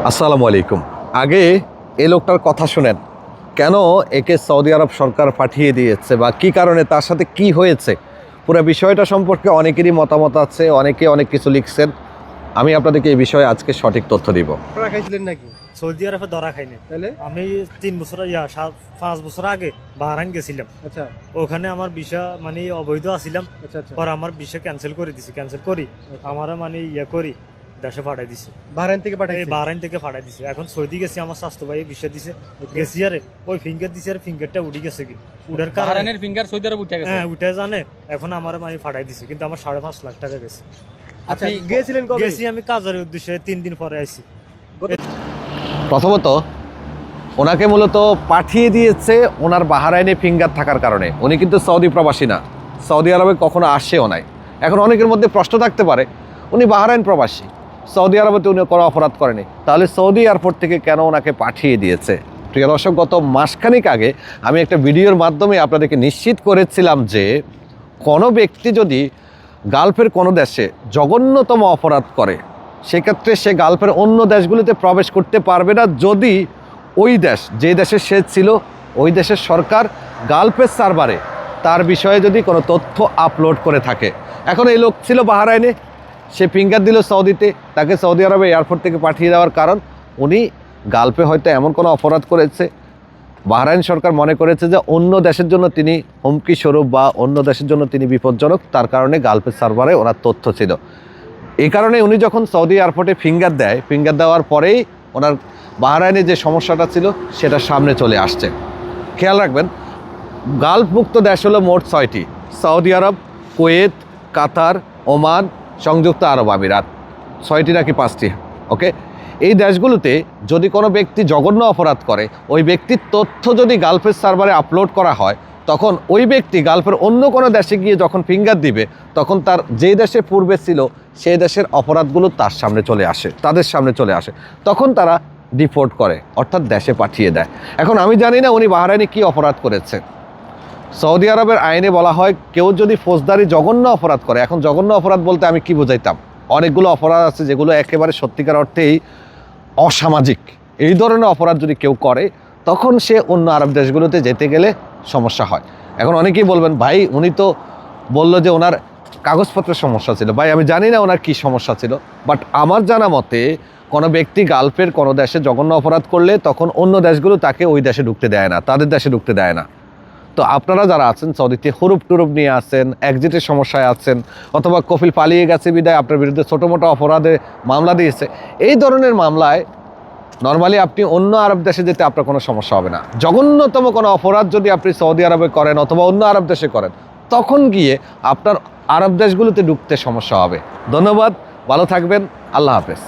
আসসালামু আলাইকুম। আগে এই লোকটার কথা শুনেন, কেন একে সৌদি আরব সরকার পাঠিয়ে দিয়েছে বা কী কারণে, তার সাথে কি হয়েছে, পুরো বিষয়টা সম্পর্কে অনেকেরই মতামত আছে, অনেকে অনেক কিছু লিখছেন। আমি আপনাদেরকে এই বিষয়ে আজকে সঠিক তথ্য দিব। ধরা খাইছিলেন নাকি? সৌদি আরবে ধরা খাইনি। তাহলে আমি 3 বছর 5 বছর আগে বাহরাইন গেছিলাম। আচ্ছা ওখানে আমার ভিসা মানে অবৈধ আছিলাম। আচ্ছা আচ্ছা পরে আমার ভিসা ক্যান্সেল করে দিছি। ক্যান্সেল করি আমার মানে করি দেশে পাঠাই দিছি। বাহরাইন থেকে এই পাঠাইছি। বাহরাইন থেকে পাঠাই দিছি। এখন সৌদি গেছি, আমার স্বাস্থ্য ভাই ভিসা দিছে। গেছি আরে ওই ফিঙ্গার দিছে, আর ফিঙ্গারটা উঠে গেছে কি উড়ার কারণে বাহরাইনের ফিঙ্গার সৌদি আরব উঠে গেছে। হ্যাঁ উঠে জানে। এখন আমার মানে পাঠাই দিছে, কিন্তু আমার 5.5 লাখ টাকা গেছে। আচ্ছা গিয়েছিলেন কবে? গেছি আমি কাজের উদ্দেশ্যে, 3 দিন পরে আইছি। প্রথমত ওনাকে মূলত পাঠিয়ে দিয়েছে ওনার বাহরাইনে ফিঙ্গার থাকার কারণে। উনি কিন্তু সৌদি প্রবাসী না, সৌদি আরবে কখনো আসেও নাই। এখন অনেকের মধ্যে প্রশ্ন থাকতে পারে, উনি বাহরাইন প্রবাসী, সৌদি আরবেতে উনি কোনো অপরাধ করেনি, তাহলে সৌদি এয়ারপোর্ট থেকে কেন ওনাকে পাঠিয়ে দিয়েছে? প্রিয় দর্শক, গত মাসখানেক আগে আমি একটা ভিডিওর মাধ্যমে আপনাদেরকে নিশ্চিত করেছিলাম যে কোনো ব্যক্তি যদি গালফের কোনো দেশে জঘন্যতম অপরাধ করে, সেক্ষেত্রে সে গালফের অন্য দেশগুলিতে প্রবেশ করতে পারবে না যদি ওই দেশ, যে দেশে সে ছিল, ওই দেশের সরকার গালফের সার্ভারে তার বিষয়ে যদি কোনো তথ্য আপলোড করে থাকে। এখন এই লোক ছিল বাহরাইনে, সে ফিঙ্গার দিল সৌদিতে, তাকে সৌদি আরবে এয়ারপোর্ট থেকে পাঠিয়ে দেওয়ার কারণ উনি গালফে হয়তো এমন কোনো অপরাধ করেছে, বাহরাইন সরকার মনে করেছে যে অন্য দেশের জন্য তিনি হুমকি স্বরূপ বা অন্য দেশের জন্য তিনি বিপজ্জনক, তার কারণে গালফের সার্ভারে ওনার তথ্য ছিল। এই কারণে উনি যখন সৌদি এয়ারপোর্টে ফিঙ্গার দেয়, ফিঙ্গার দেওয়ার পরেই ওনার বাহরাইনে যে সমস্যাটা ছিল সেটা সামনে চলে আসছে। খেয়াল রাখবেন, গালফমুক্ত দেশ হলো মোট 6টি: সৌদি আরব, কুয়েত, কাতার, ওমান, সংযুক্ত আরব আমিরাত। 6টি নাকি 5টি, ওকে। এই দেশগুলোতে যদি কোনো ব্যক্তি জঘন্য অপরাধ করে, ওই ব্যক্তির তথ্য যদি গালফের সার্ভারে আপলোড করা হয়, তখন ওই ব্যক্তি গালফের অন্য কোনো দেশে গিয়ে যখন ফিঙ্গার দিবে, তখন তার যেই দেশে পূর্বে ছিল সেই দেশের অপরাধগুলো তার সামনে চলে আসে, তাদের সামনে চলে আসে। তখন তারা ডিপোর্ট করে, অর্থাৎ দেশে পাঠিয়ে দেয়। এখন আমি জানি না উনি বাহরাইনে কী অপরাধ করেছে। সৌদি আরবের আইনে বলা হয় কেউ যদি ফৌজদারি জঘন্য অপরাধ করে, এখন জঘন্য অপরাধ বলতে আমি কি বোঝাইতাম, অনেকগুলো অপরাধ আছে যেগুলো একেবারে সত্যিকার অর্থেই অসামাজিক। এই ধরনের অপরাধ যদি কেউ করে, তখন সে অন্য আরব দেশগুলোতে যেতে গেলে সমস্যা হয়। এখন অনেকেই বলবেন, ভাই উনি তো বললো যে ওনার কাগজপত্রের সমস্যা ছিল। ভাই আমি জানি না ওনার কী সমস্যা ছিল, বাট আমার জানা মতে কোনো ব্যক্তি গালফের কোনো দেশে জঘন্য অপরাধ করলে তখন অন্য দেশগুলো তাকে ওই দেশে ঢুকতে দেয় না, তাদের দেশে ঢুকতে দেয় না। তো আপনারা যারা আছেন সৌদিতে, হুরুপ টুরুপ নিয়ে আছেন, এক্সিটের সমস্যায় আছেন, অথবা কফিল পালিয়ে গেছে বিদায় আপনার বিরুদ্ধে ছোটো মোটো অপরাধে মামলা দিয়েছে, এই ধরনের মামলায় নর্মালি আপনি অন্য আরব দেশে যেতে আপনার কোনো সমস্যা হবে না। জঘন্যতম কোনো অপরাধ যদি আপনি সৌদি আরবে করেন অথবা অন্য আরব দেশে করেন, তখন গিয়ে আপনার আরব দেশগুলোতে ঢুকতে সমস্যা হবে। ধন্যবাদ, ভালো থাকবেন, আল্লাহ হাফেজ।